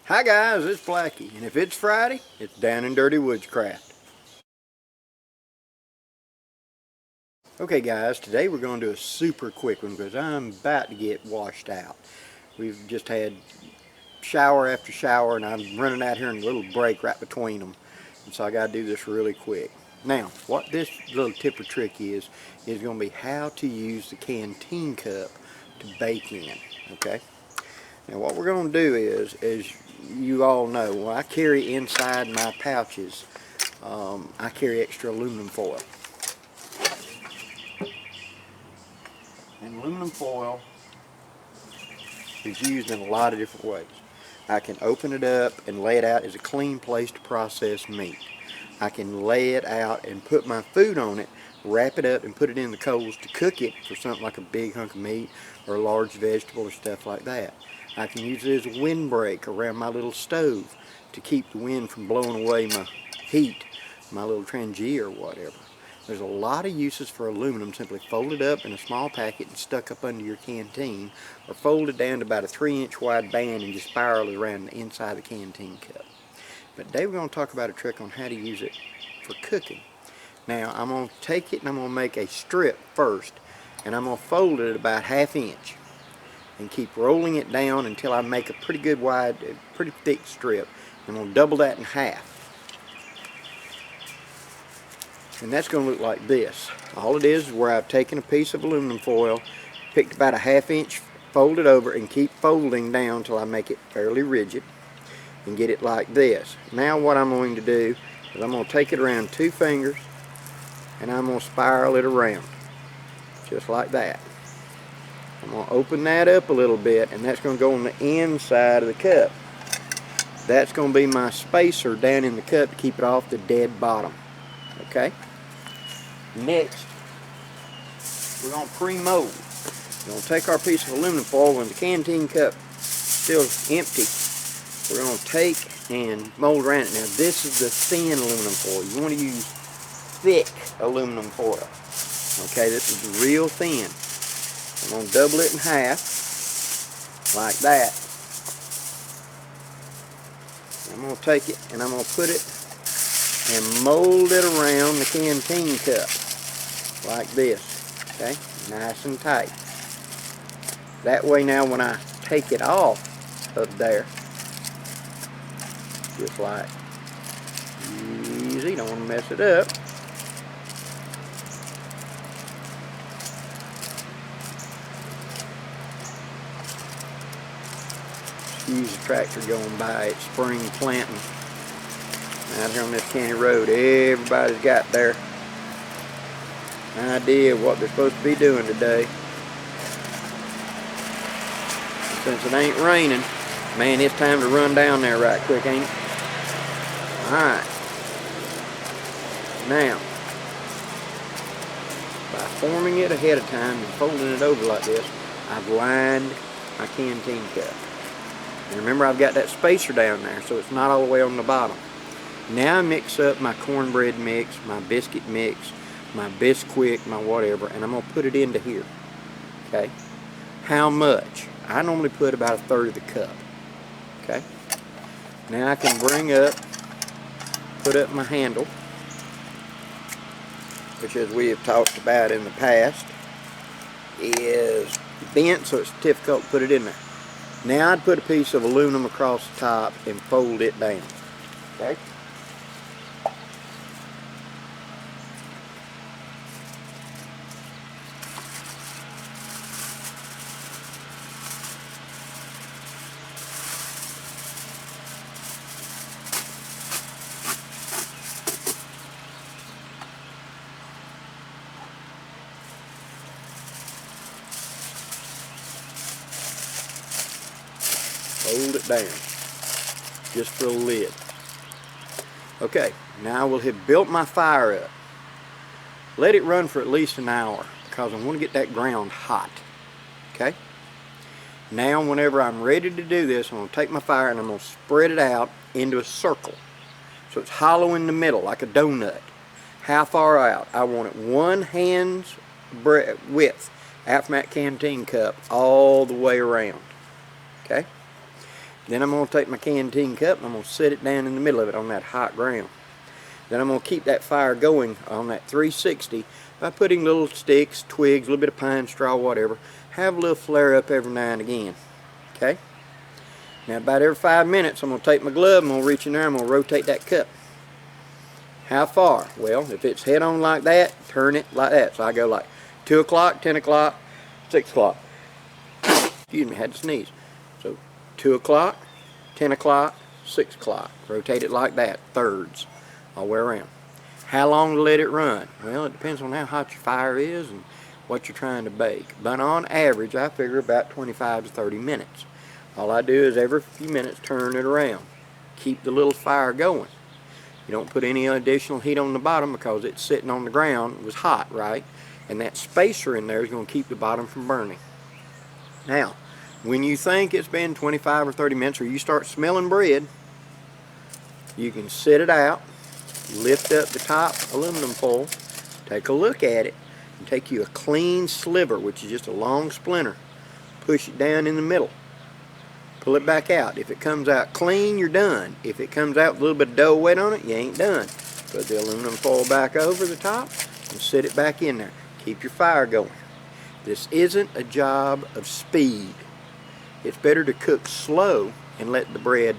Hi guys, it's Blackie, and if it's Friday, it's Down and Dirty Woodscraft. Okay guys, today we're going to do a super quick one because I'm about to get washed out. We've just had shower after shower and I'm running out here in a little break right between them. And so I got to do this really quick. Now, what this little tip or trick is going to be how to use the canteen cup to bake in, okay? Now what we're going to do is, as you all know, when I carry inside my pouches, I carry extra aluminum foil. And aluminum foil is used in a lot of different ways. I can open it up and lay it out as a clean place to process meat. I can lay it out and put my food on it, wrap it up and put it in the coals to cook it for something like a big hunk of meat or a large vegetable or stuff like that. I can use it as a windbreak around my little stove to keep the wind from blowing away my heat, my little Trangia or whatever. There's a lot of uses for aluminum simply folded up in a small packet and stuck up under your canteen, or folded down to about a 3-inch wide band and just spiral it around the inside of the canteen cup. But today we're going to talk about a trick on how to use it for cooking. Now I'm going to take it and I'm going to make a strip first, and I'm going to fold it about 1/2 inch and keep rolling it down until I make a pretty good wide, pretty thick strip. I'm going to double that in half. And that's going to look like this. All it is where I've taken a piece of aluminum foil, picked about a 1/2 inch, fold it over, and keep folding down until I make it fairly rigid and get it like this. Now what I'm going to do is I'm going to take it around 2 fingers and I'm going to spiral it around just like that. I'm going to open that up a little bit, and that's going to go on the inside of the cup. That's going to be my spacer down in the cup to keep it off the dead bottom. Okay? Next, we're going to pre-mold. We're going to take our piece of aluminum foil when the canteen cup still empty. We're going to take and mold around it. Now this is the thin aluminum foil. You want to use thick aluminum foil. Okay, this is real thin. I'm going to double it in half like that. I'm going to take it and I'm going to put it and mold it around the canteen cup like this, okay, nice and tight. That way now when I take it off of there, just like easy, don't want to mess it up. Excuse the tractor going by, it's spring planting. Out here on this county road, everybody's got their idea of what they're supposed to be doing today. Since it ain't raining, man, it's time to run down there right quick, ain't it? Alright. Now, by forming it ahead of time and folding it over like this, I've lined my canteen cup. And remember, I've got that spacer down there, so it's not all the way on the bottom. Now I mix up my cornbread mix, my biscuit mix, my Bisquick, my whatever, and I'm going to put it into here. Okay? How much? I normally put about 1/3 of the cup. Okay? Now I can put up my handle, which, as we have talked about in the past, is bent, so it's difficult to put it in there. Now I'd put a piece of aluminum across the top and fold it down. Okay? Hold it down, just for a lid. Okay, now we'll have built my fire up. Let it run for at least an hour because I want to get that ground hot. Okay? Now whenever I'm ready to do this, I'm going to take my fire and I'm going to spread it out into a circle. So it's hollow in the middle like a donut. How far out? I want it 1 hand's width out from that canteen cup all the way around. Okay? Then I'm going to take my Canteen cup and I'm going to set it down in the middle of it on that hot ground. Then I'm going to keep that fire going on that 360 by putting little sticks, twigs, a little bit of pine straw, whatever. Have a little flare up every now and again. Okay? Now about every 5 minutes I'm going to take my glove, I'm going to reach in there, I'm going to rotate that cup. How far? Well, if it's head on like that, turn it like that. So I go like 2 o'clock, 10 o'clock, 6 o'clock. Excuse me, I had to sneeze. So 2 o'clock, 10 o'clock, 6 o'clock. Rotate it like that, thirds, all the way around. How long to let it run? Well, it depends on how hot your fire is and what you're trying to bake. But on average, I figure about 25 to 30 minutes. All I do is every few minutes turn it around. Keep the little fire going. You don't put any additional heat on the bottom because it's sitting on the ground. It was hot, right? And that spacer in there is going to keep the bottom from burning. Now, when you think it's been 25 or 30 minutes or you start smelling bread, you can sit it out, lift up the top aluminum foil, take a look at it, and take you a clean sliver, which is just a long splinter, push it down in the middle, pull it back out. If it comes out clean, you're done. If it comes out with a little bit of dough wet on it, you ain't done. Put the aluminum foil back over the top and sit it back in there. Keep your fire going. This isn't a job of speed. It's better to cook slow and let the bread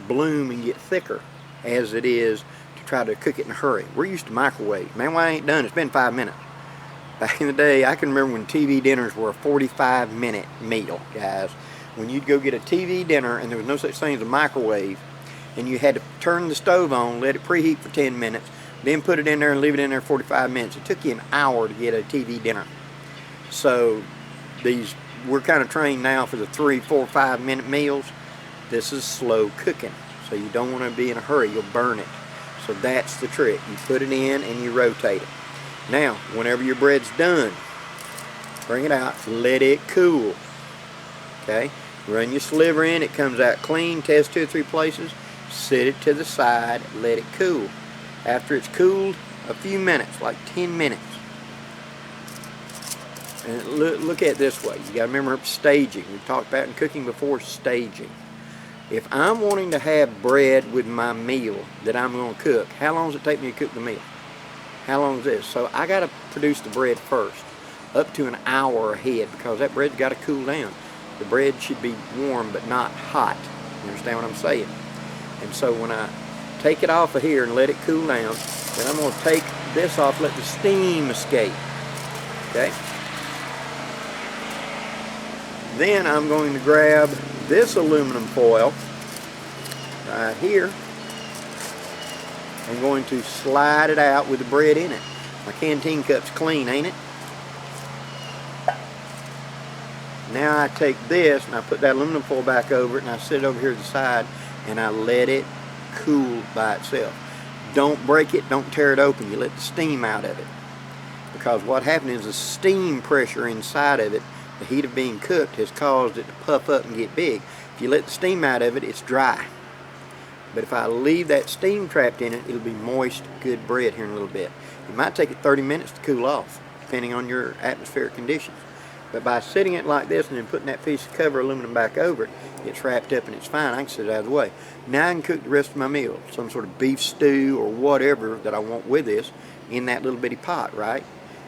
bloom and get thicker as it is to try to cook it in a hurry. We're used to microwave. Man, why I ain't done? It's been 5 minutes. Back in the day, I can remember when TV dinners were a 45-minute meal, guys. When you'd go get a TV dinner and there was no such thing as a microwave, and you had to turn the stove on, let it preheat for 10 minutes, then put it in there and leave it in there 45 minutes. It took you an hour to get a TV dinner. So we're kind of trained now for the 3, 4, 5-minute meals. This is slow cooking, so you don't want to be in a hurry. You'll burn it. So that's the trick. You put it in and you rotate it. Now, whenever your bread's done, bring it out, let it cool. Okay? Run your sliver in, it comes out clean, test 2 or 3 places, set it to the side, let it cool. After it's cooled a few minutes, like 10 minutes, and look at it this way. You got to remember staging. We've talked about in cooking before, staging. If I'm wanting to have bread with my meal that I'm going to cook, how long does it take me to cook the meal? How long is this? So I got to produce the bread first, up to an hour ahead, because that bread's got to cool down. The bread should be warm but not hot. You understand what I'm saying? And so when I take it off of here and let it cool down, then I'm going to take this off, let the steam escape. Okay? Then I'm going to grab this aluminum foil right here. I'm going to slide it out with the bread in it. My Canteen cup's clean, ain't it? Now I take this and I put that aluminum foil back over it and I sit it over here to the side and I let it cool by itself. Don't break it, don't tear it open. You let the steam out of it. Because what happened is the steam pressure inside of it, the heat of being cooked, has caused it to puff up and get big. If you let the steam out of it, it's dry. But if I leave that steam trapped in it, it'll be moist, good bread here in a little bit. It might take it 30 minutes to cool off, depending on your atmospheric conditions. But by sitting it like this and then putting that piece of cover aluminum back over it, it's wrapped up and it's fine. I can sit it out of the way. Now I can cook the rest of my meal, some sort of beef stew or whatever that I want with this, in that little bitty pot, right?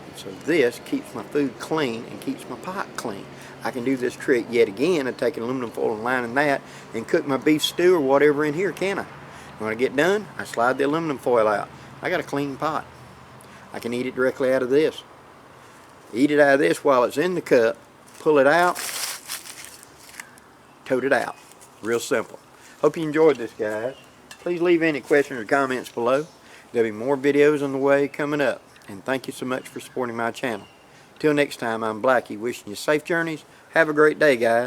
And so this keeps my food clean and keeps my pot clean. I can do this trick yet again of taking aluminum foil and lining that and cook my beef stew or whatever in here, can I? When I get done, I slide the aluminum foil out. I got a clean pot. I can eat it directly out of this. Eat it out of this while it's in the cup, pull it out, tote it out. Real simple. Hope you enjoyed this, guys. Please leave any questions or comments below. There'll be more videos on the way coming up. And thank you so much for supporting my channel. Till next time, I'm Blackie, wishing you safe journeys. Have a great day, guys.